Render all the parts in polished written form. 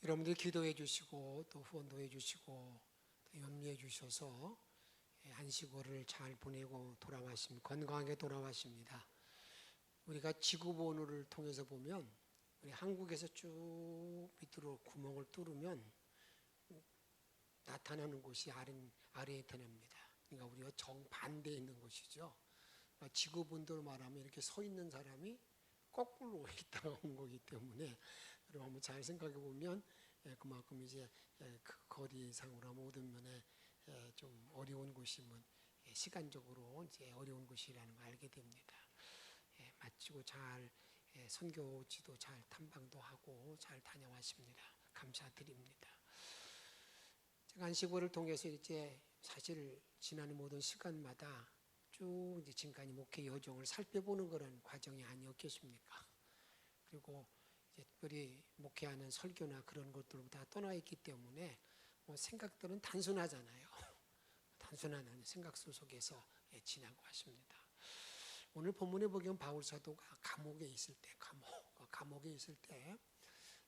여러분들이 기도해 주시고 또 후원도 해 주시고 또 염려해 주셔서 안식월을 잘 보내고 건강하게 돌아가십니다. 우리가 지구본호를 통해서 보면 우리 한국에서 쭉 밑으로 구멍을 뚫으면 나타나는 곳이 아르헨티나입니다. 그러니까 우리가 정반대에 있는 곳이죠. 그러니까 지구본도로 말하면 이렇게 서 있는 사람이 거꾸로 있다가 온 거기 때문에 여러분 한번 잘 생각해 보면 그만큼 이제 그 거리상으로 모든 면에 좀 어려운 곳이면 시간적으로 이제 어려운 곳이라는 걸 알게 됩니다. 마치고 잘 선교지도 잘 탐방도 하고 잘 다녀왔습니다. 감사드립니다. 제가 안식월을 통해서 이제 사실 지난 모든 시간마다 쭉 이제 지금까지 목회 여정을 살펴보는 그런 과정이 아니었겠습니까? 그리고 이제 특별히 목회하는 설교나 그런 것들보다 떠나 있기 때문에 뭐 생각들은 단순하잖아요. 단순한 생각 속에서 지나고 왔습니다. 오늘 본문에 보면 바울 사도가 감옥에 있을 때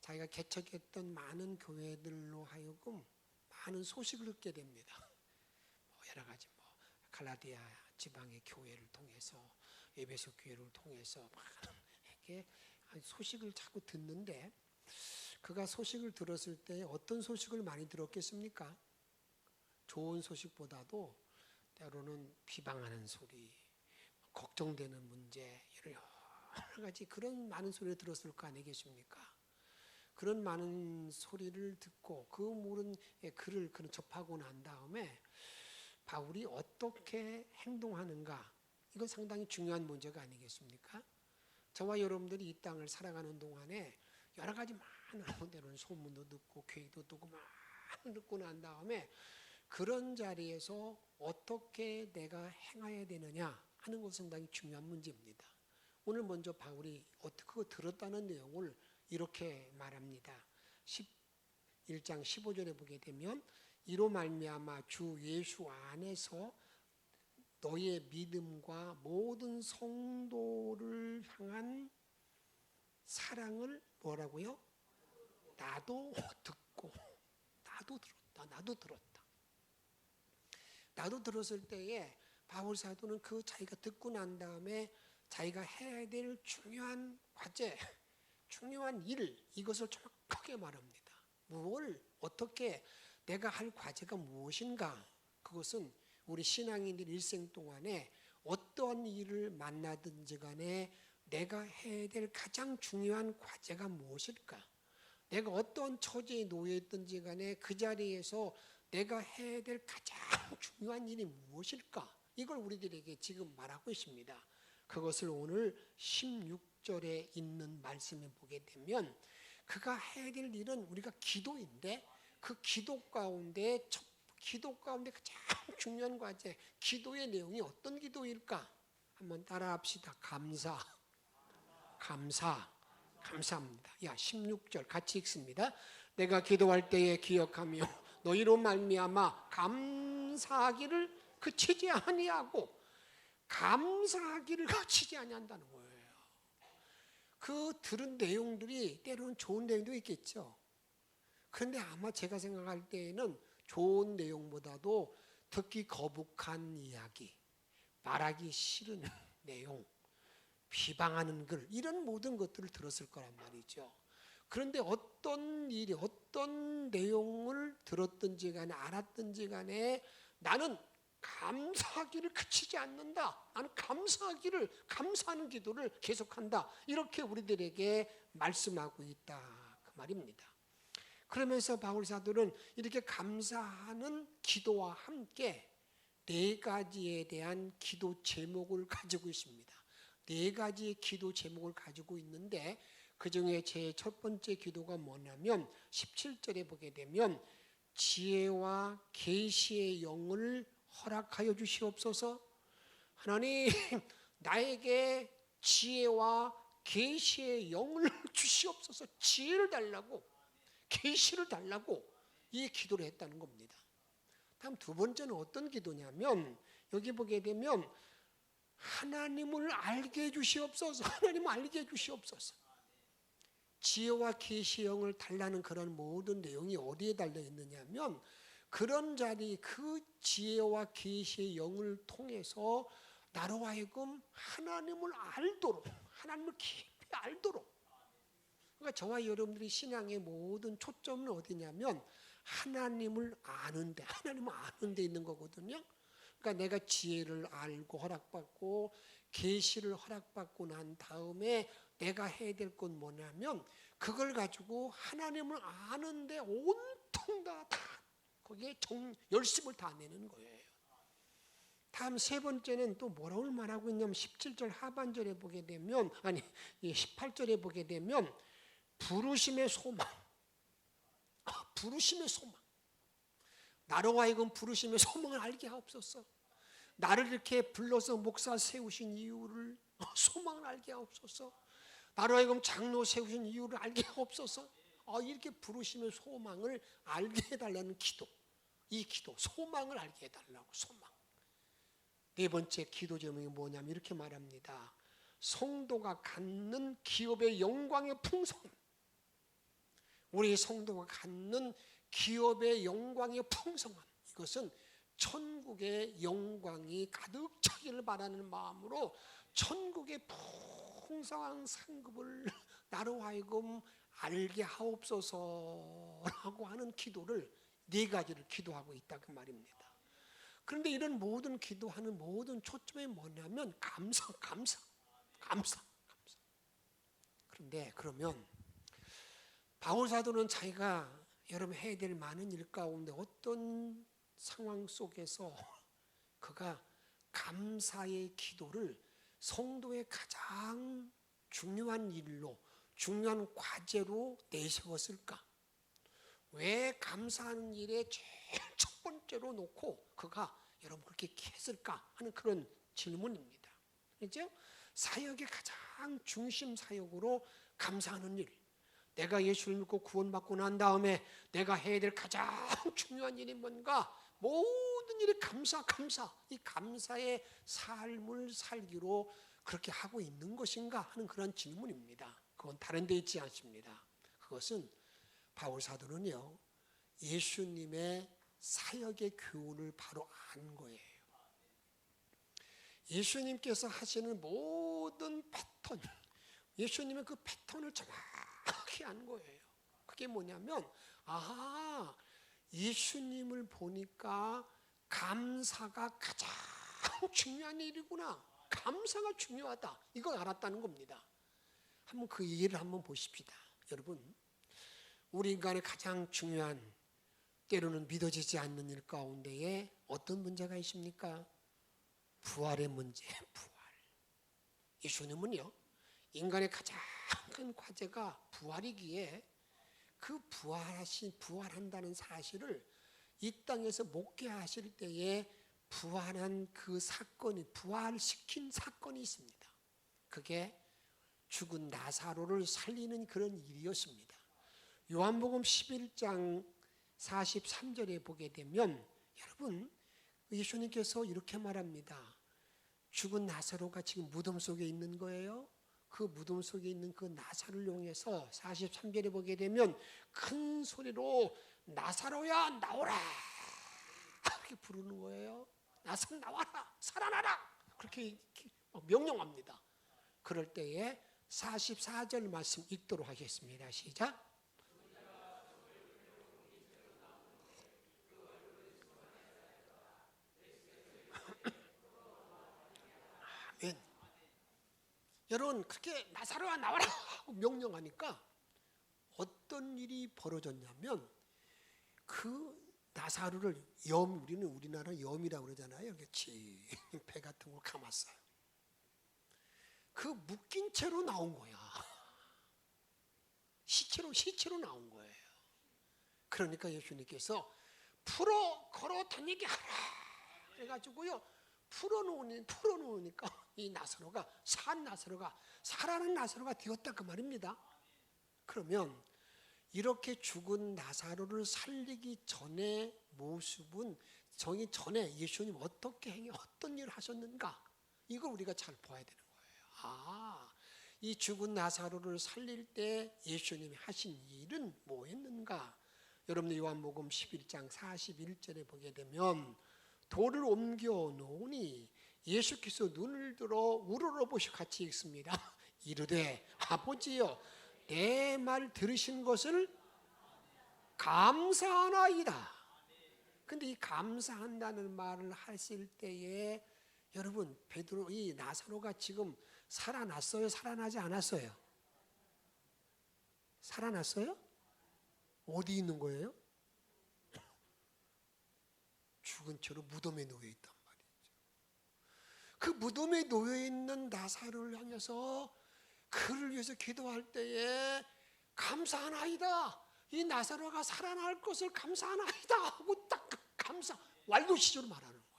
자기가 개척했던 많은 교회들로 하여금 많은 소식을 듣게 됩니다. 여러 가지 갈라디아 지방의 교회를 통해서 에베소 교회를 통해서 이렇게 소식을 자꾸 듣는데 그가 소식을 들었을 때 어떤 소식을 많이 들었겠습니까? 좋은 소식보다도 때로는 비방하는 소리, 걱정되는 문제, 여러 가지 그런 많은 소리를 들었을 거 아니겠습니까? 그런 많은 소리를 듣고 그 모든 글을 접하고 난 다음에 바울이 어떻게 행동하는가, 이건 상당히 중요한 문제가 아니겠습니까? 저와 여러분들이 이 땅을 살아가는 동안에 여러 가지 많은 때로는 소문도 듣고 교회도 듣고 많이 듣고 난 다음에 그런 자리에서 어떻게 내가 행해야 되느냐 하는 것은 상당히 중요한 문제입니다. 오늘 먼저 바울이 어떻게 들었다는 내용을 이렇게 말합니다. 11장 15절에 보게 되면 이로 말미암아 주 예수 안에서 너의 믿음과 모든 성도를 향한 사랑을 뭐라고요? 나도 듣고 나도 들었다. 나도 들었을 때에 바울 사도는 그 자기가 듣고 난 다음에 자기가 해야 될 중요한 과제, 중요한 일, 이것을 정확하게 말합니다. 뭘 어떻게 내가 할 과제가 무엇인가? 그것은 우리 신앙인들 일생 동안에 어떤 일을 만나든지 간에 내가 해야 될 가장 중요한 과제가 무엇일까? 내가 어떤 처지에 놓여 있든지 간에 그 자리에서 내가 해야 될 가장 중요한 일이 무엇일까? 이걸 우리들에게 지금 말하고 있습니다. 그것을 오늘 16절에 있는 말씀을 보게 되면 그가 해야 될 일은 우리가 기도인데 그 기도 가운데 가장 중요한 과제, 기도의 내용이 어떤 기도일까? 한번 따라합시다. 감사합니다. 16절 같이 읽습니다. 내가 기도할 때에 기억하며 너희로 말미암아 감사하기를 그치지 아니하고, 감사하기를 그치지 아니한다는 거예요. 그 들은 내용들이 때로는 좋은 내용도 있겠죠. 그런데 아마 제가 생각할 때에는 좋은 내용보다도 듣기 거북한 이야기, 말하기 싫은 내용, 비방하는 글, 이런 모든 것들을 들었을 거란 말이죠. 그런데 어떤 일이 어떤 내용을 들었든지 간에 알았든지 간에 나는 감사하기를 그치지 않는다. 나는 감사하는 기도를 계속한다. 이렇게 우리들에게 말씀하고 있다. 그 말입니다. 그러면서 바울 사도는 이렇게 감사하는 기도와 함께 4가지에 대한 기도 제목을 가지고 있습니다. 4가지의 기도 제목을 가지고 있는데 그 중에 제 첫 번째 기도가 뭐냐면 17절에 보게 되면 지혜와 계시의 영을 허락하여 주시옵소서. 하나님, 나에게 지혜와 계시의 영을 주시옵소서. 지혜를 달라고, 계시를 달라고 이 기도를 했다는 겁니다. 다음 두 번째는 어떤 기도냐면 여기 보게 되면 하나님을 알게 해 주시옵소서. 하나님을 알게 해 주시옵소서. 지혜와 계시의 영을 달라는 그런 모든 내용이 어디에 달려 있느냐면 그런 자리 그 지혜와 계시의 영을 통해서 나로 하여금 하나님을 알도록 하나님을 깊이 알도록 그러니까 저와 여러분들이 신앙의 모든 초점은 어디냐면 하나님을 아는 데 있는 거거든요. 그러니까 내가 지혜를 알고 허락받고 계시를 허락받고 난 다음에 내가 해야 될 건 뭐냐면 그걸 가지고 하나님을 아는데 온통 다 거기에 열심을 다 내는 거예요. 다음 세 번째는 또 뭐라고 말하고 있냐면 17절 하반절에 보게 되면 18절에 보게 되면 부르심의 소망. 부르심의 소망. 나로 하여금 부르심의 소망을 알게 하옵소서. 나를 이렇게 불러서 목사 세우신 이유를 소망을 알게 하옵소서. 나로 하여금 장로 세우신 이유를 알게 하옵소서. 이렇게 부르심의 소망을 알게 해달라는 기도. 이 기도, 소망을 알게 해달라고 소망. 네 번째 기도 제목이 뭐냐면 이렇게 말합니다. 성도가 갖는 기업의 영광의 풍성. 우리 성도가 갖는 기업의 영광의 풍성함. 이것은 천국의 영광이 가득 차기를 바라는 마음으로 천국의 풍성한 상급을 나로 하여금 알게 하옵소서라고 하는 기도를 네 가지를 기도하고 있다 그 말입니다. 그런데 이런 모든 기도하는 모든 초점이 뭐냐면 감사. 그런데 그러면 바울 사도는 자기가 여러분 해야 될 많은 일 가운데 어떤 상황 속에서 그가 감사의 기도를 성도의 가장 중요한 일로 중요한 과제로 내세웠을까? 왜 감사하는 일에 제일 첫 번째로 놓고 그가 여러분 그렇게 했을까 하는 그런 질문입니다. 그렇죠? 사역의 가장 중심 사역으로 감사하는 일. 내가 예수를 믿고 구원받고 난 다음에 내가 해야 될 가장 중요한 일이 뭔가? 모든 일이 감사. 이 감사의 삶을 살기로 그렇게 하고 있는 것인가 하는 그런 질문입니다. 그건 다른 데 있지 않습니다. 그것은 바울 사도는요, 예수님의 사역의 교훈을 바로 안 거예요. 예수님께서 하시는 모든 패턴, 예수님의 그 패턴을 정확히 안 거예요. 그게 뭐냐면, 예수님을 보니까 감사가 가장 중요한 일이구나. 감사가 중요하다. 이걸 알았다는 겁니다. 한번 그 이해를 한번 보십시다. 여러분, 우리 인간의 가장 중요한 때로는 믿어지지 않는 일 가운데에 어떤 문제가 있습니까? 부활의 문제, 부활. 예수님은요, 인간의 가장 큰 과제가 부활이기에 그 부활한다는 사실을 이 땅에서 목회하실 때에 부활한 그 사건이, 부활시킨 사건이 있습니다. 그게 죽은 나사로를 살리는 그런 일이었습니다. 요한복음 11장 43절에 보게 되면 여러분 예수님께서 이렇게 말합니다. 죽은 나사로가 지금 무덤 속에 있는 거예요. 그 무덤 속에 있는 그 나사로를 이용해서 43절에 보게 되면 큰 소리로 나사로야 나오라 이렇게 부르는 거예요. 나사로 나와라 살아나라 그렇게 명령합니다. 그럴 때에 44절 말씀 읽도록 하겠습니다. 시작. 아멘. 여러분 그렇게 나사로야 나와라 하고 명령하니까 어떤 일이 벌어졌냐면 그 나사로를 우리는 우리나라 염이라고 그러잖아요. 배 같은 걸 감았어요. 그 묶인 채로 나온 거야. 시체로 나온 거예요. 그러니까 예수님께서 걸어 다니게 하라 그래가지고요 풀어놓으니까 이 나사로가 살아난 나사로가 되었다 그 말입니다. 그러면 이렇게 죽은 나사로를 살리기 전의 모습은 전에 예수님 어떤 일을 하셨는가 이걸 우리가 잘 봐야 되는 거예요. 이 죽은 나사로를 살릴 때 예수님이 하신 일은 뭐였는가? 여러분 요한복음 11장 41절에 보게 되면 돌을 옮겨 놓으니 예수께서 눈을 들어 우러러보시 같이 읽습니다. 이르되 아버지여 내 말 들으신 것을 감사하나이다. 근데 이 감사한다는 말을 하실 때에 여러분 베드로 이 나사로가 지금 살아났어요? 살아나지 않았어요? 살아났어요? 어디 있는 거예요? 죽은 채로 무덤에 놓여 있단 말이죠. 그 무덤에 놓여 있는 나사로를 향해서 그를 위해서 기도할 때에 감사하나이다. 이 나사로가 살아날 것을 감사하나이다 하고 딱 감사 완료시조로 말하는 거예요.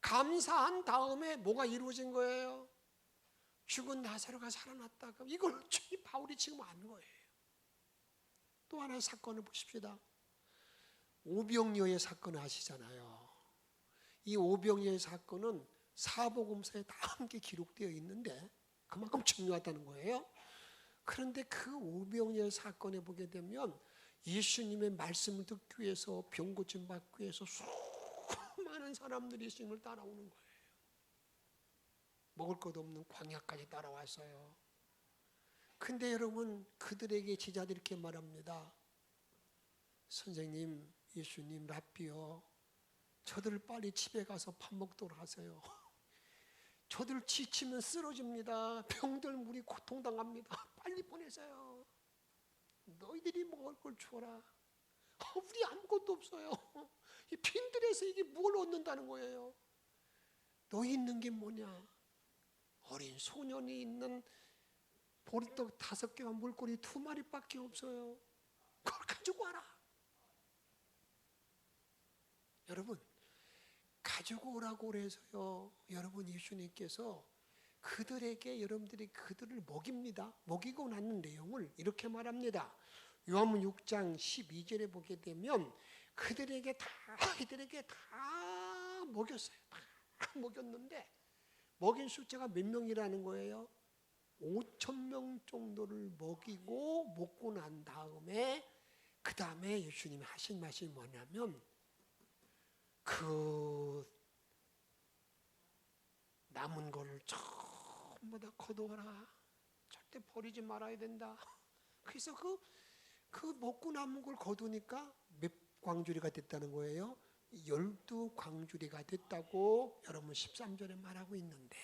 감사한 다음에 뭐가 이루어진 거예요? 죽은 나사로가 살아났다가 이걸 바울이 지금 아는 거예요. 또 하나의 사건을 보십시다. 오병이어의 사건을 아시잖아요. 이 오병이어의 사건은 사복음서에 다 함께 기록되어 있는데 그만큼 중요하다는 거예요. 그런데 그 오병이어 사건에 보게 되면 예수님의 말씀을 듣기 위해서 병 고침 받기 위해서 수많은 사람들이 예수님을 따라오는 거예요. 먹을 것 없는 광야까지 따라왔어요. 근데 여러분 그들에게 제자들이 이렇게 말합니다. 선생님, 예수님, 랍비요, 저들을 빨리 집에 가서 밥 먹도록 하세요. 저들 지치면 쓰러집니다. 병들 물이 고통당합니다. 빨리 보내세요. 너희들이 먹을 걸 주어라. 우리 아무것도 없어요. 이 빈들에서 이게 뭘 얻는다는 거예요. 너희 있는 게 뭐냐? 어린 소년이 있는 보리떡 5개와 물고기 2마리밖에 없어요. 그걸 가지고 와라. 여러분 가지고 오라고 그래서요. 여러분 예수님께서 그들에게 여러분들이 그들을 먹입니다. 먹이고 나는 내용을 이렇게 말합니다. 요한복음 6장 12절에 보게 되면 그들에게 다 먹였어요. 다 먹였는데 먹인 숫자가 몇 명이라는 거예요? 5,000명 정도를 먹고 난 다음에 그 다음에 예수님이 하신 말씀이 뭐냐면 그 남은 거를 전부 다 거두어라. 절대 버리지 말아야 된다. 그래서 그 먹고 남은 걸 거두니까 몇 광주리가 됐다는 거예요? 12광주리가 됐다고 여러분 13절에 말하고 있는데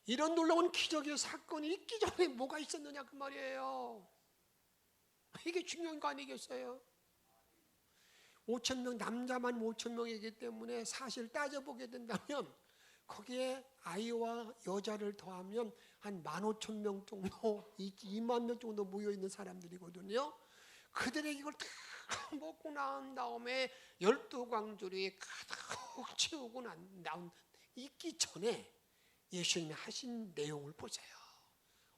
이런 놀라운 기적의 사건이 있기 전에 뭐가 있었느냐 그 말이에요. 이게 중요한 거 아니겠어요? 5,000명, 남자만 5,000명이기 때문에 사실 따져보게 된다면 거기에 아이와 여자를 더하면 한 15,000명 정도, 2만 명 정도 모여있는 사람들이거든요. 그들에게 이걸 다 먹고 나온 다음에 12광주리에 가득 채우고 나온 있기 전에 예수님이 하신 내용을 보세요.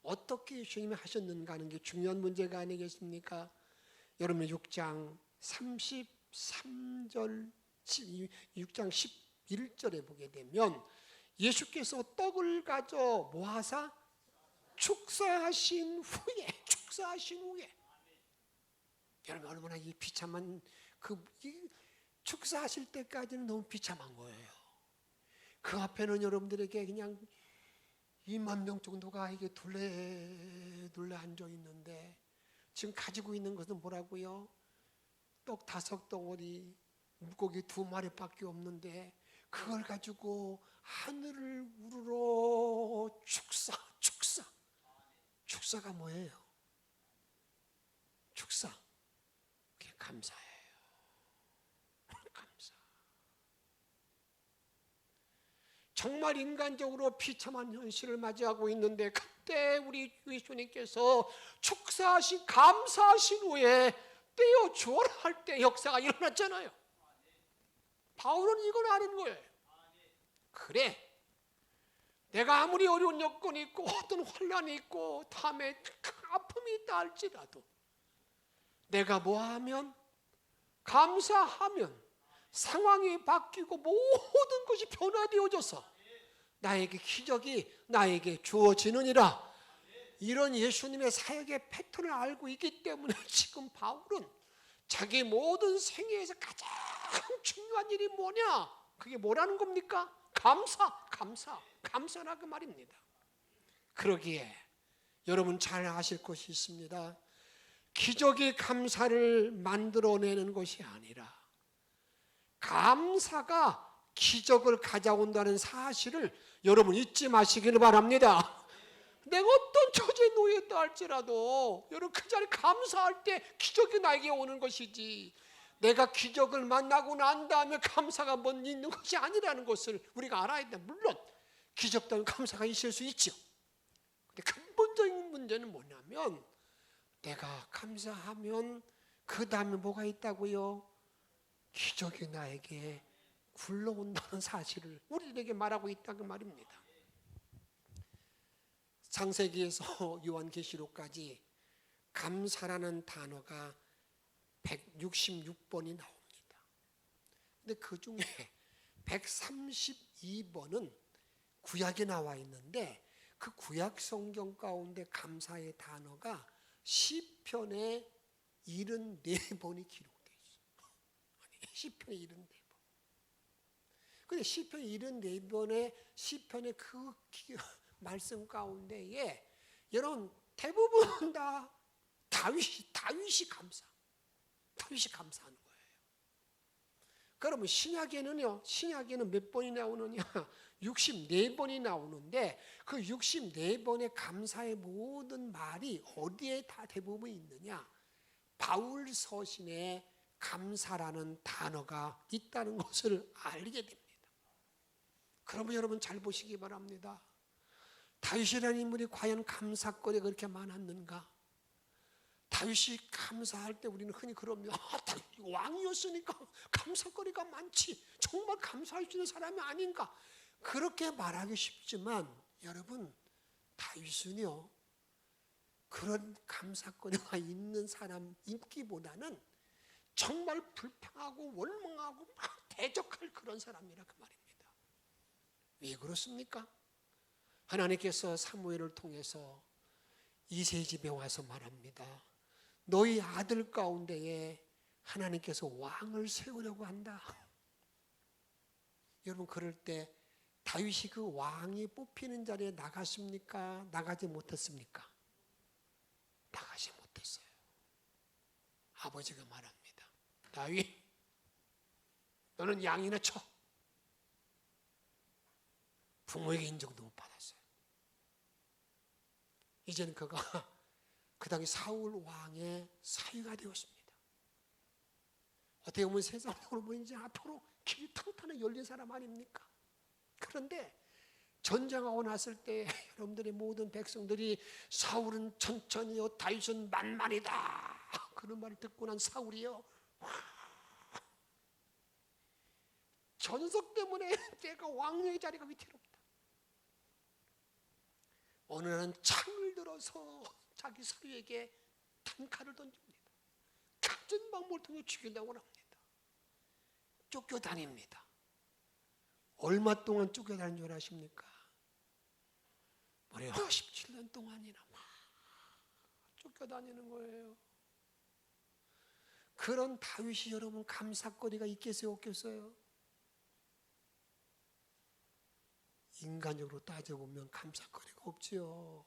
어떻게 예수님이 하셨는가 하는 게 중요한 문제가 아니겠습니까? 여러분 6장 33절, 6장 11절에 보게 되면 예수께서 떡을 가져 모아사 축사하신 후에 여러분 얼마나 이 비참한 이 축사하실 때까지는 너무 비참한 거예요. 그 앞에는 여러분들에게 그냥 2만 명 정도가 이게 둘레 앉아 있는데 지금 가지고 있는 것은 뭐라고요? 떡 5덩어리, 물고기 2마리밖에 없는데 그걸 가지고 하늘을 우러러 축사가 뭐예요? 축사. 그게 감사예요. 감사. 정말 인간적으로 비참한 현실을 맞이하고 있는데 그때 우리 예수님께서 축사하신 감사하신 후에 떼어 주어라 할 때 역사가 일어났잖아요. 바울은 이걸 아는 거예요. 그래, 내가 아무리 어려운 여건이 있고 어떤 환난이 있고 다음에 아픔이 있다 할지라도 내가 뭐하면 감사하면 상황이 바뀌고 모든 것이 변화되어져서 나에게 기적이 나에게 주어지느니라. 이런 예수님의 사역의 패턴을 알고 있기 때문에 지금 바울은 자기 모든 생애에서 가장 중요한 일이 뭐냐? 그게 뭐라는 겁니까? 감사라 그 말입니다. 그러기에 여러분 잘 아실 것이 있습니다. 기적이 감사를 만들어내는 것이 아니라 감사가 기적을 가져온다는 사실을 여러분 잊지 마시기를 바랍니다. 내가 어떤 처지에 놓였다 할지라도 여러분 그 자리에 감사할 때 기적이 나에게 오는 것이지, 내가 기적을 만나고 난 다음에 감사가 뭐 있는 것이 아니라는 것을 우리가 알아야 돼. 물론 기적 때문에 감사가 있을 수 있죠. 근데 근본적인 문제는 뭐냐면 내가 감사하면 그 다음에 뭐가 있다고요? 기적이 나에게 굴러온다는 사실을 우리에게 말하고 있다고 말입니다. 창세기에서 요한계시록까지 감사라는 단어가 166번이 나옵니다. 근데 그 중에 132번은 구약에 나와 있는데 그 구약 성경 가운데 감사의 단어가 시편에 74번이 기록되어 있어요. 시편에 74번. 근데 시편 74번의 시편의 그 말씀 가운데에 여러분 대부분 다 다윗이 감사하는 거예요. 그러면 신약에는 몇 번이 나오느냐? 64번이 나오는데 그 64번의 감사의 모든 말이 어디에 다 대부분 있느냐? 바울 서신에 감사라는 단어가 있다는 것을 알게 됩니다. 그러면 여러분 잘 보시기 바랍니다. 다윗이라는 인물이 과연 감사거리가 그렇게 많았는가? 다윗이 감사할 때 우리는 흔히 그럽니다. 왕이었으니까 감사거리가 많지, 정말 감사할 수 있는 사람이 아닌가, 그렇게 말하기 쉽지만 여러분 다윗은요 그런 감사거리가 있는 사람 있기보다는 정말 불평하고 원망하고 막 대적할 그런 사람이라 그 말입니다. 왜 그렇습니까? 하나님께서 사무엘을 통해서 이새의 집에 와서 말합니다. 너희 아들 가운데에 하나님께서 왕을 세우려고 한다. 여러분 그럴 때 다윗이 그 왕이 뽑히는 자리에 나갔습니까? 나가지 못했습니까? 나가지 못했어요. 아버지가 말합니다. 다윗, 너는 양이나 쳐. 부모에게 인정도 못 받았어요. 이제는 그가 그 당시 사울 왕의 사위가 되었습니다. 어떻게 보면 세상으로 보면 이제 앞으로 길이 탕탕하게 열린 사람 아닙니까? 그런데 전쟁하고 났을 때 여러분들의 모든 백성들이 사울은 천천히요 다윗은 만만이다 그런 말을 듣고 난 사울이요 전석 때문에 내가 왕의 자리가 위태롭다. 어느 날은 창을 들어서 자기 사위에게 단칼을 던집니다. 갖은 방법을 통해 죽이려고 합니다. 쫓겨다닙니다. 얼마 동안 쫓겨다닌 줄 아십니까? 무려 17년 동안이나 막 쫓겨다니는 거예요. 그런 다윗이 여러분 감사거리가 있겠어요 없겠어요? 인간적으로 따져보면 감사거리가 없지요.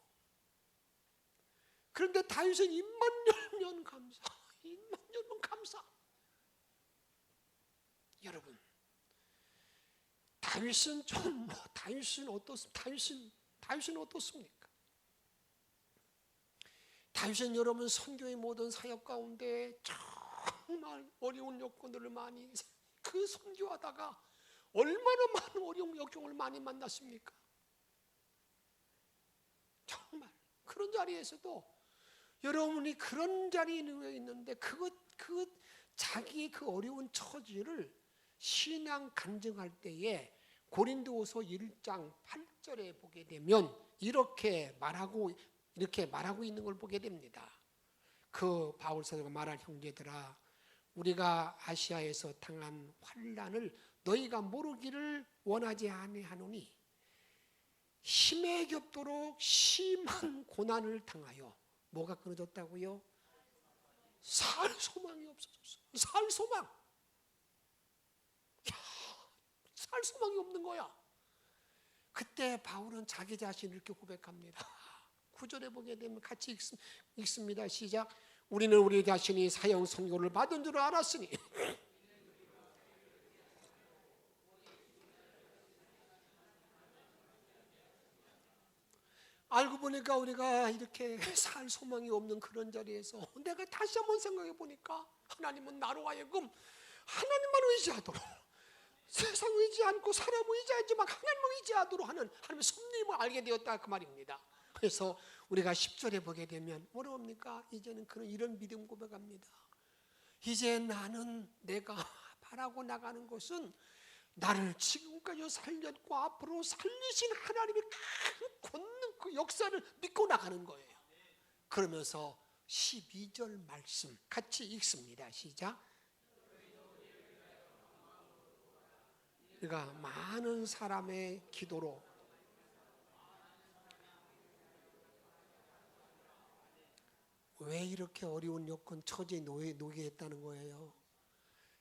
그런데 다윗은 입만 열면 감사, 입만 열면 감사. 여러분 다윗은 어떻습니까? 다윗은 여러분 선교의 모든 사역 가운데 정말 어려운 여건들을 많이 그 선교하다가 얼마나 많은 어려운 역경을 많이 만났습니까? 정말 그런 자리에서도 여러분이 그런 자리에 있는데 자기의 그 어려운 처지를 신앙 간증할 때에 고린도후서 1장 8절에 보게 되면 이렇게 말하고 있는 걸 보게 됩니다. 그 바울 사도가 말할 형제들아, 우리가 아시아에서 당한 환난을 너희가 모르기를 원하지 아니하노니 힘에 겹도록 심한 고난을 당하여 뭐가 끊어졌다고요? 살 소망이 없어졌어. 살 소망. 야, 살 소망이 없는 거야. 그때 바울은 자기 자신을 이렇게 고백합니다. 9절에 보게 되면 같이 읽습니다. 시작. 우리는 우리 자신이 사형 선고를 받은 줄 알았으니 알고 보니까 우리가 이렇게 살 소망이 없는 그런 자리에서 내가 다시 한번 생각해 보니까 하나님은 나로 하여금 하나님만 의지하도록, 세상 의지 않고 사람 의지하지만 하나님을 의지하도록 하는 하나님의 섭리임을 알게 되었다 그 말입니다. 그래서 우리가 10절에 보게 되면 뭐라 합니까? 이제는 그런 이런 믿음 고백합니다. 이제 나는 내가 바라고 나가는 것은 나를 지금까지 살렸고 앞으로 살리신 하나님의 큰 권능 그 역사를 믿고 나가는 거예요. 그러면서 12절 말씀 같이 읽습니다. 시작. 그러니까 많은 사람의 기도로 왜 이렇게 어려운 여건 처지에 놓이게 했다는 거예요.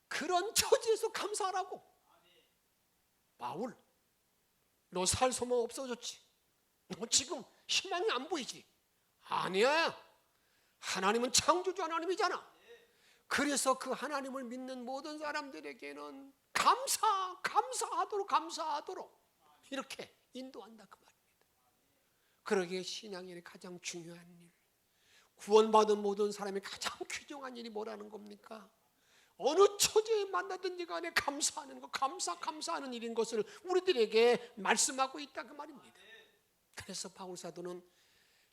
그런 처지에서 감사하라고. 바울, 너 살 소망 없어졌지? 너 지금 희망이 안 보이지? 아니야. 하나님은 창조주 하나님이잖아. 그래서 그 하나님을 믿는 모든 사람들에게는 감사하도록 이렇게 인도한다 그 말입니다. 그러기에 신앙의 가장 중요한 일, 구원받은 모든 사람이 가장 귀중한 일이 뭐라는 겁니까? 어느 처지에 만나든지 간에 감사하는 것, 감사하는 일인 것을 우리들에게 말씀하고 있다 그 말입니다. 그래서 바울 사도는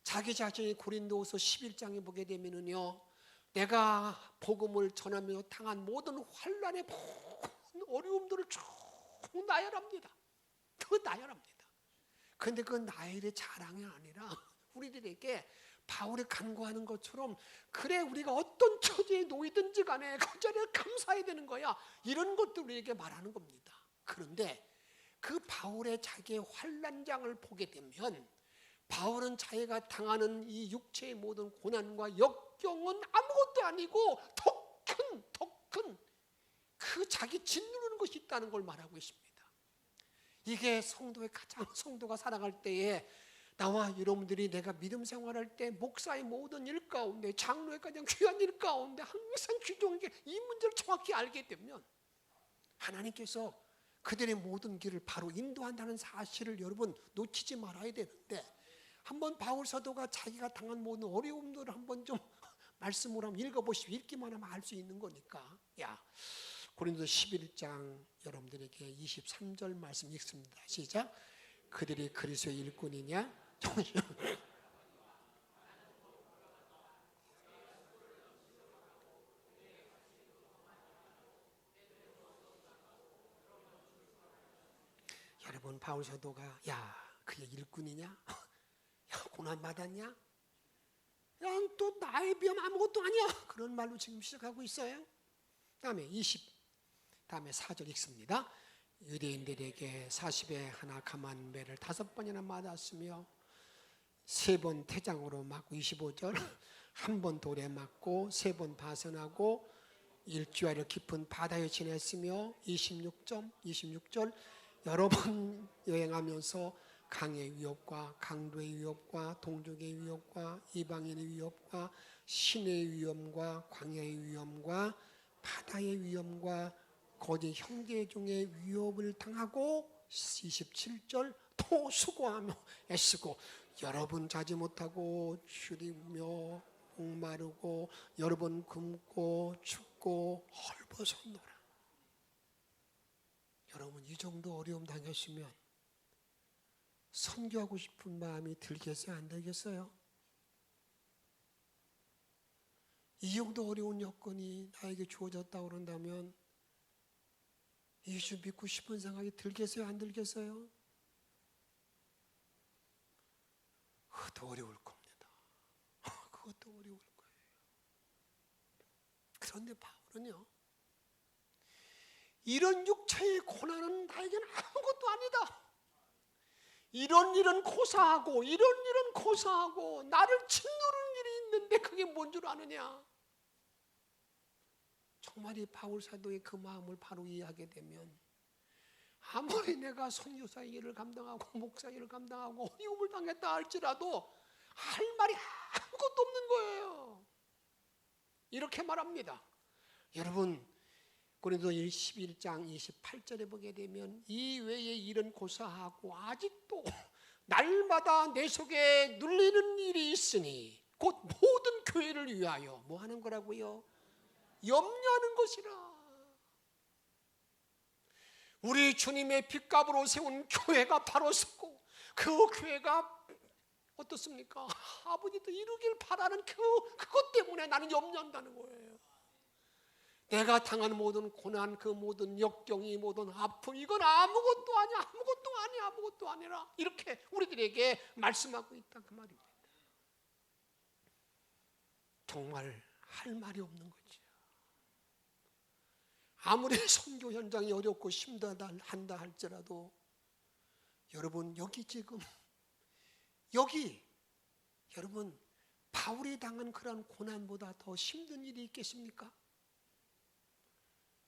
자기 자신이 고린도후서 11장에 보게 되면은요, 내가 복음을 전하며 당한 모든 환난의 모든 어려움들을 쭉 나열합니다. 그 나열합니다. 그런데 그 나열의 자랑이 아니라 우리들에게 바울이 간구하는 것처럼 그래 우리가 어떤 처지에 놓이든지 간에 그 자리에 감사해야 되는 거야. 이런 것도 우리에게 말하는 겁니다. 그런데 그 바울의 자기의 환난장을 보게 되면 바울은 자기가 당하는 이 육체의 모든 고난과 역경은 아무것도 아니고 더 큰 그 자기 짓누르는 것이 있다는 걸 말하고 있습니다. 이게 성도가 살아갈 때에 나와 여러분들이 내가 믿음 생활할 때 목사의 모든 일 가운데 장로의 가장 귀한 일 가운데 항상 귀중한 게 이 문제를 정확히 알게 되면 하나님께서 그들의 모든 길을 바로 인도한다는 사실을 여러분 놓치지 말아야 되는데, 한번 바울 사도가 자기가 당한 모든 어려움들을 한번 좀 말씀으로 한번 읽어보시고 읽기만 하면 알 수 있는 거니까. 고린도서 11장 여러분들에게 23절 말씀 읽습니다. 시작. 그들이 그리스도의 일꾼이냐? 여러분 바울 사도가 그게 일꾼이냐? 고난 받았냐? 또 나에 비하면 아무것도 아니야. 그런 말로 지금 시작하고 있어요. 다음에 4절 읽습니다. 유대인들에게 40에 하나 감한 매를 5번이나 맞았으며 3번 태장으로 맞고 25절 한 번 돌에 맞고 3번 파선하고 일주일을 깊은 바다에 지냈으며 26절 여러 번 여행하면서 강의 위협과 강도의 위협과 동족의 위협과 이방인의 위협과 신의 위험과 광야의 위험과 바다의 위험과 거짓 형제 중에 위협을 당하고 27절 또 수고하며 애쓰고 여러 번 자지 못하고 줄이며 목마르고 여러 번 굶고 춥고 헐벗었노라. 여러분 이 정도 어려움 당했으면 선교하고 싶은 마음이 들겠어요? 안 들겠어요? 이 정도 어려운 여건이 나에게 주어졌다고 그런다면 예수 믿고 싶은 생각이 들겠어요? 안 들겠어요? 그것도 어려울 겁니다. 그것도 어려울 거예요. 그런데 바울은요, 이런 육체의 고난은 나에게는 아무것도 아니다. 이런 고사하고 이런 고사하고 나를 짓누르는 일이 있는데 그게 뭔 줄 아느냐? 정말 이 바울 사도의 그 마음을 바로 이해하게 되면 아무리 내가 선교사 일을 감당하고 목사 일을 감당하고 어려움을 당했다 할지라도 할 말이 아무것도 없는 거예요. 이렇게 말합니다. 여러분, 고린도 11장 28절에 보게 되면 이 외에 일은 고사하고 아직도 날마다 내 속에 눌리는 일이 있으니 곧 모든 교회를 위하여 뭐 하는 거라고요? 염려하는 것이라. 우리 주님의 빚값으로 세운 교회가 바로 섰고 그 교회가 어떻습니까? 아버지도 이루길 바라는 그것 때문에 나는 염려한다는 거예요. 내가 당한 모든 고난, 그 모든 역경이, 모든 아픔, 이건 아무것도 아니야, 아무것도 아니야, 아무것도 아니라 이렇게 우리들에게 말씀하고 있다 그 말입니다. 정말 할 말이 없는 거죠. 아무리 선교 현장이 어렵고 힘들다 한다 할지라도 여러분 여기 지금 여러분 바울이 당한 그런 고난보다 더 힘든 일이 있겠습니까?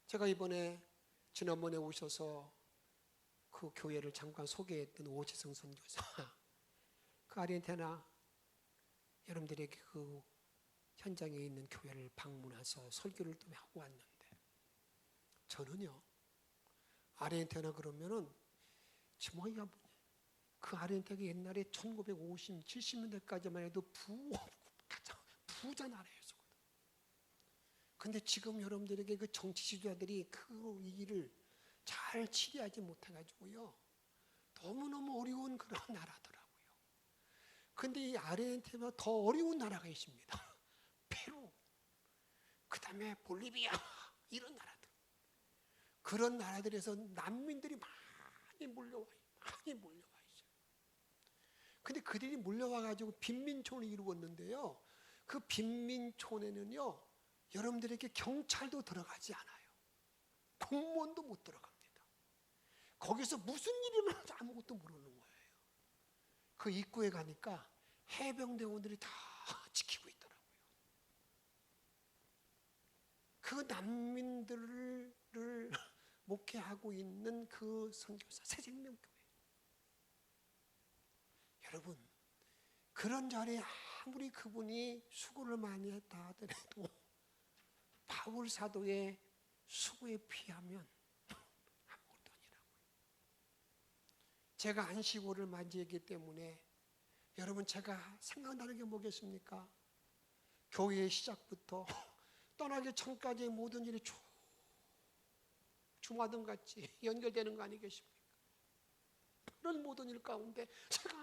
제가 지난번에 오셔서 그 교회를 잠깐 소개했던 오지성 선교사 그 아르헨티나 여러분들에게 그 현장에 있는 교회를 방문해서 설교를 또 하고 왔는데 저는요 아르헨티나 그러면은 정말 그 아르헨티나가 옛날에 1950, 70년대까지만 해도 부자 나라였어요. 근데 지금 여러분들에게 그 정치 지도자들이 그 일을 잘 치리하지 못해가지고요 너무너무 어려운 그런 나라더라고요. 근데 이 아르헨티나보다 더 어려운 나라가 있습니다. 페루, 그 다음에 볼리비아 이런 나라들. 그런 나라들에서 난민들이 많이 몰려와 있어요. 근데 그들이 몰려와가지고 빈민촌을 이루었는데요. 그 빈민촌에는요, 여러분들에게 경찰도 들어가지 않아요. 공무원도 못 들어갑니다. 거기서 무슨 일이 일어나는지 아무것도 모르는 거예요. 그 입구에 가니까 해병대원들이 다 지키고 있더라고요. 그 난민들을 목회하고 있는 그 선교사 새생명교회. 여러분 그런 자리에 아무리 그분이 수고를 많이 했다 하더라도 바울 사도의 수고에 비하면 아무것도 아니라고요. 제가 안식월을 맞이했기 때문에 여러분 제가 생각나는 게 뭐겠습니까? 교회의 시작부터 떠나기 전까지의 모든 일이 주마등같이 연결되는 거 아니겠습니까? 그런 모든 일 가운데 제가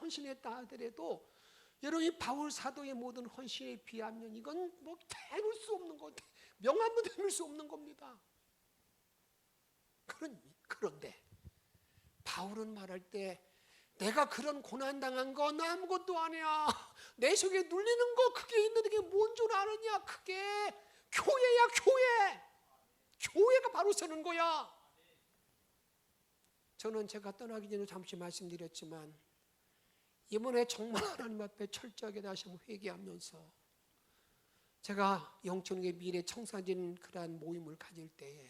헌신했다 하더라도 여러분 이 바울 사도의 모든 헌신에 비하면 이건 뭐 대물 수 없는 것, 명함도 대물 수 없는 겁니다. 그런데 바울은 말할 때 내가 그런 고난당한 건 아무것도 아니야. 내 속에 눌리는 거 그게 있는데 그게 뭔 줄 아느냐. 그게 교회야 교회. 교회가 바로 서는 거야. 저는 제가 떠나기 전에 잠시 말씀드렸지만 이번에 정말 하나님 앞에 철저하게 다시 한번 회개하면서 제가 영천국의 미래 청사진 그러한 모임을 가질 때에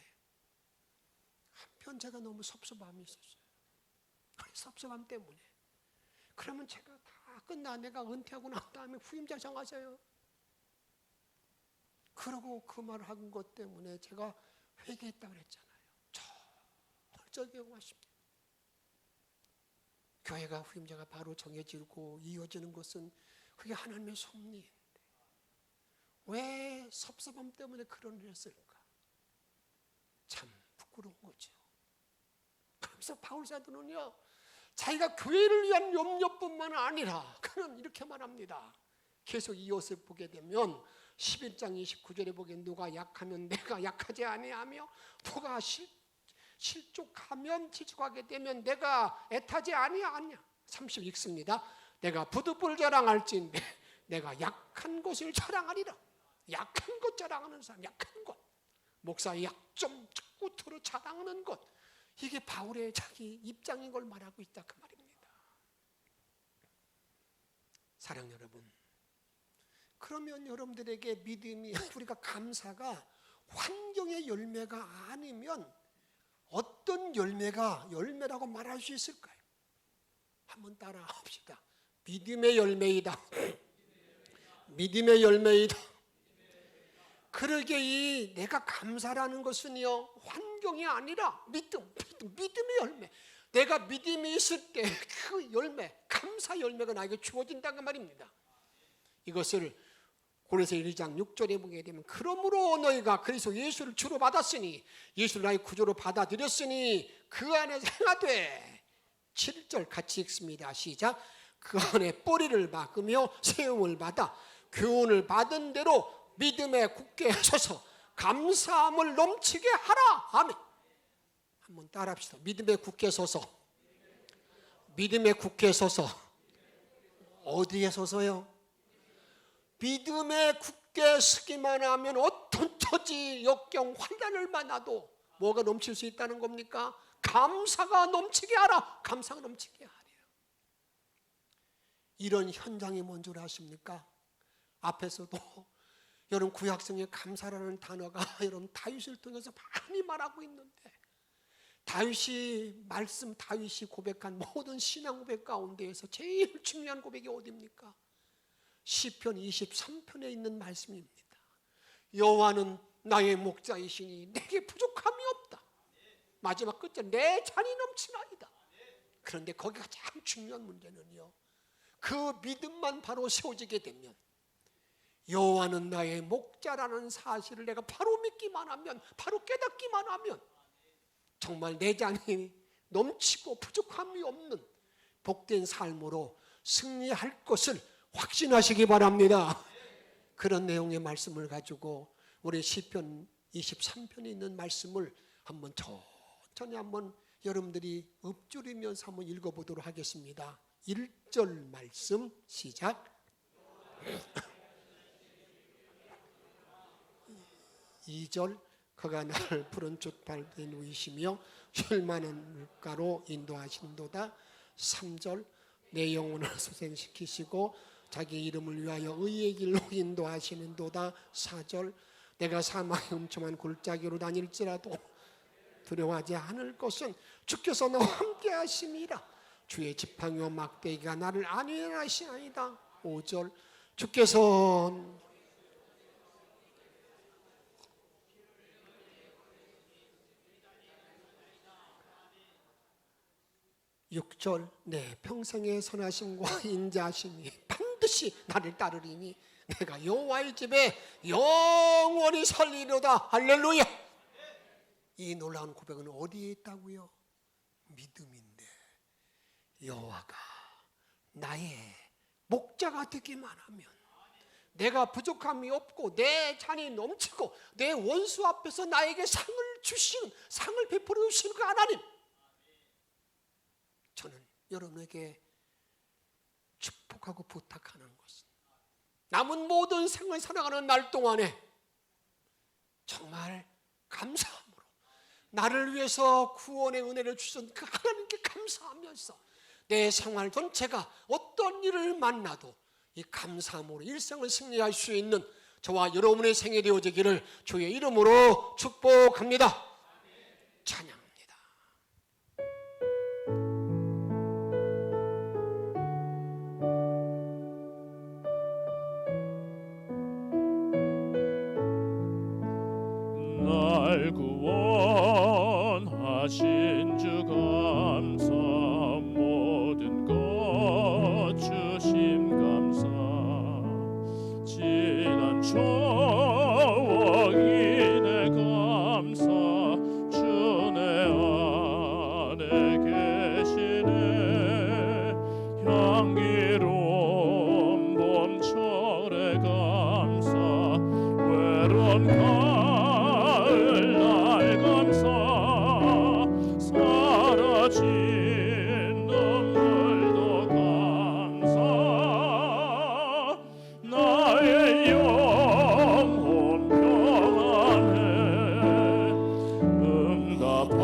한편 제가 너무 섭섭함이 있었어요. 섭섭함 때문에 그러면 제가 다 끝나 내가 은퇴하고 난 다음에 후임자 정하세요. 그러고 그 말을 한 것 때문에 제가 회개했다고 그랬잖아요. 철저하게 고맙습니다. 교회가 후임자가 바로 정해지고 이어지는 것은 그게 하나님의 섭리인데 왜 섭섭함 때문에 그런 일을 했을까? 참 부끄러운 거죠. 그래서 바울 사도는요 자기가 교회를 위한 염려뿐만 아니라 그는 이렇게 말합니다. 계속 이어서 보게 되면 11장 29절에 보게 누가 약하면 내가 약하지 아니하며 누가 실족하면 실족하게 되면 내가 애타지 아니하냐. 30 읽습니다. 내가 부득불 자랑할진대 내가 약한 것을 자랑하리라. 약한 것 자랑하는 사람, 약한 것 목사 약점 자꾸 들어 자랑하는 것 이게 바울의 자기 입장인 걸 말하고 있다 그 말입니다. 사랑 여러분, 그러면 여러분들에게 믿음이, 우리가 감사가 환경의 열매가 아니면 어떤 열매라고 말할 수 있을까요? 한번 따라 합시다. 믿음의 열매이다. 믿음의 열매이다. 그러게 내가 감사라는 것은요, 환경이 아니라 믿음의 열매. 내가 믿음이 있을 때 그 열매, 감사 열매가 나에게 주어진다는 말입니다. 이것을 고린도서 1장 6절에 보게 되면, 그러므로 너희가 그리스도 예수를 주로 받았으니, 예수를 나의 구주로 받아들였으니 그 안에 행하되. 7절 같이 읽습니다. 시작. 그 안에 뿌리를 박으며 세움을 받아 교훈을 받은 대로 믿음에 굳게 서서 감사함을 넘치게 하라. 아멘. 한번 따라합시다. 믿음에 굳게 서서. 믿음에 굳게 서서. 어디에 서서요? 믿음에 굳게 서기만 하면 어떤 처지, 역경, 환난을 만나도 뭐가 넘칠 수 있다는 겁니까? 감사가 넘치게 하라. 감사가 넘치게 하래요. 이런 현장이 뭔 줄 아십니까? 앞에서도 여러분 구약성에 감사라는 단어가 여러분 다윗을 통해서 많이 말하고 있는데, 다윗이 고백한 모든 신앙 고백 가운데에서 제일 중요한 고백이 어디입니까? 시편 23편에 있는 말씀입니다. 여호와는 나의 목자이시니 내게 부족함이 없다. 마지막 끝에 내 잔이 넘치나이다. 그런데 거기가 가장 중요한 문제는요, 그 믿음만 바로 세워지게 되면, 여호와는 나의 목자라는 사실을 내가 바로 믿기만 하면, 바로 깨닫기만 하면 정말 내 잔이 넘치고 부족함이 없는 복된 삶으로 승리할 것을 확신하시기 바랍니다. 그런 내용의 말씀을 가지고 우리 시편 23편에 있는 말씀을 한번 천천히 한번 여러분들이 읊조리면서 한번 읽어보도록 하겠습니다. 1절 말씀 시작. 2절. 그가 나를 푸른 족발에 누이시며 쉴 만한 물가로 인도하신도다. 3절. 내 영혼을 소생시키시고 자기 이름을 위하여 의의 길로 인도하시는도다. 4절. 내가 사망의 음침한 골짜기로 다닐지라도 두려워하지 않을 것은 주께서 나와 함께 하심이라. 주의 지팡이와 막대기가 나를 안위하시나이다. 5절. 주께서 6절. 내 평생의 선하심과 인자하심이 반드시 나를 따르리니 내가 여호와의 집에 영원히 살리로다. 할렐루야. 이 놀라운 고백은 어디에 있다고요? 믿음인데, 여호와가 나의 목자가 되기만 하면 내가 부족함이 없고 내 잔이 넘치고 내 원수 앞에서 나에게 상을 베풀어 주시는 그 하나님, 저는 여러분에게 축복하고 부탁하는 것은, 남은 모든 생을 살아가는 날 동안에 정말 감사함으로 나를 위해서 구원의 은혜를 주신 그 하나님께 감사하면서 내 생활 전체가 어떤 일을 만나도 이 감사함으로 일생을 승리할 수 있는 저와 여러분의 생이 되어지기를 주의 이름으로 축복합니다. 찬양. 날 구원하신 주 감사, 모든 것 주심 감사, 지난 추억이 내 감사, 주 내 안에 계시네. 향기로운 봄철의 감사, 외로운 사라진 눈물도 감사, 나의 영혼 평안해. 응답하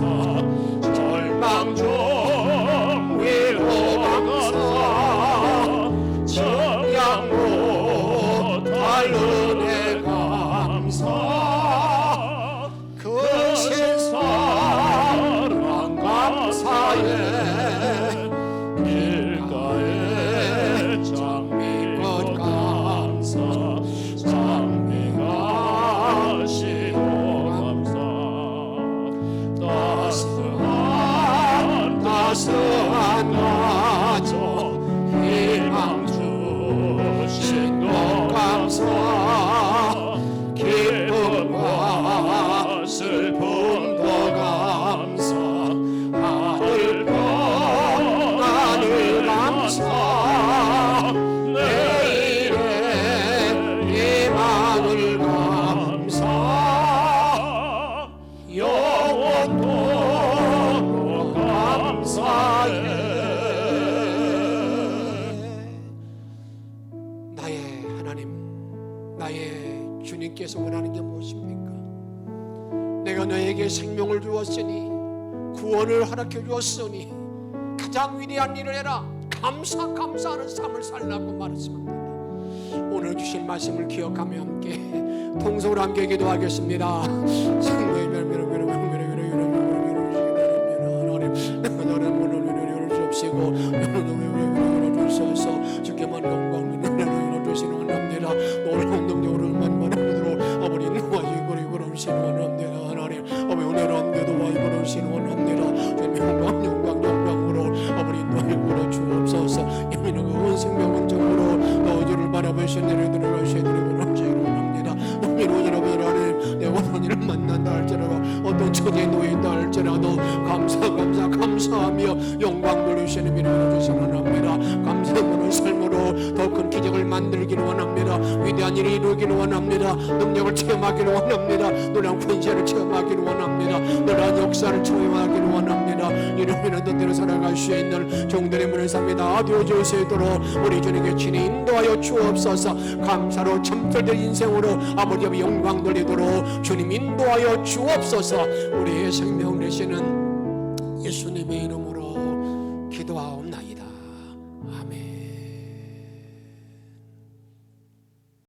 감사 절망 중 위로 감사 정량 못할 은혜 감사 거센 사랑 감사해 길가에 장미꽃 감사 장미가 시도 감사 따스한 가족 희망 주신 것 감사 기쁨과 슬픔도 감사 하늘 평안을 감사 내일의 희망을 감사 영원토록 감사해. 나의 하나님, 나의 주님께서 원하는 게 무엇입니까? 내가 너에게 생명을 주었으니 구원을 허락해 주었으니 가장 위대한 일을 해라. 감사하는 삶을 살라고 말했습니다. 오늘 주신 말씀을 기억하며 함께 통성으로 함께 기도하겠습니다. 주께만 영광 주시는 원합니다. 오늘 운동적으로만 말하도록 아버지 누워지고 그러시는 원합니다. 하나님 아버지 오늘 안개도 와이고 그러시는 원합니다. 주님 영광으로 아버지 너희로 주옵소서. 이미는 그 생명 원정으로 너희를 바라보시는 내려들을 하시는 원합니다. 너희로 여러분 하나님 내 원혼이를 만난다 할지라도 어떤 처지에 놓여있다 할지라도 감사하며 영광 돌리시는 이름으로 주시는 원합니다. 감사하는 삶으로 더 큰 기적을 만들기를 원합니다. 위대한 일을 이루기를 원합니다. 능력을 체험하기를 원합니다. 놀라운 권세를 체험하기를 원합니다. 놀라운 역사를 체험하기를 원합니다. 이러면 뜻대로 살아갈 수 있는 종들의 문을 삽니다. 되어질 수 있도록 우리 주님께 친히 인도하여 주옵소서. 감사로 참철된 인생으로 아버지 영광 돌리도록 주님 인도하여 주옵소서. 우리의 생명 되시는 예수님의 이름으로 기도하옵소서.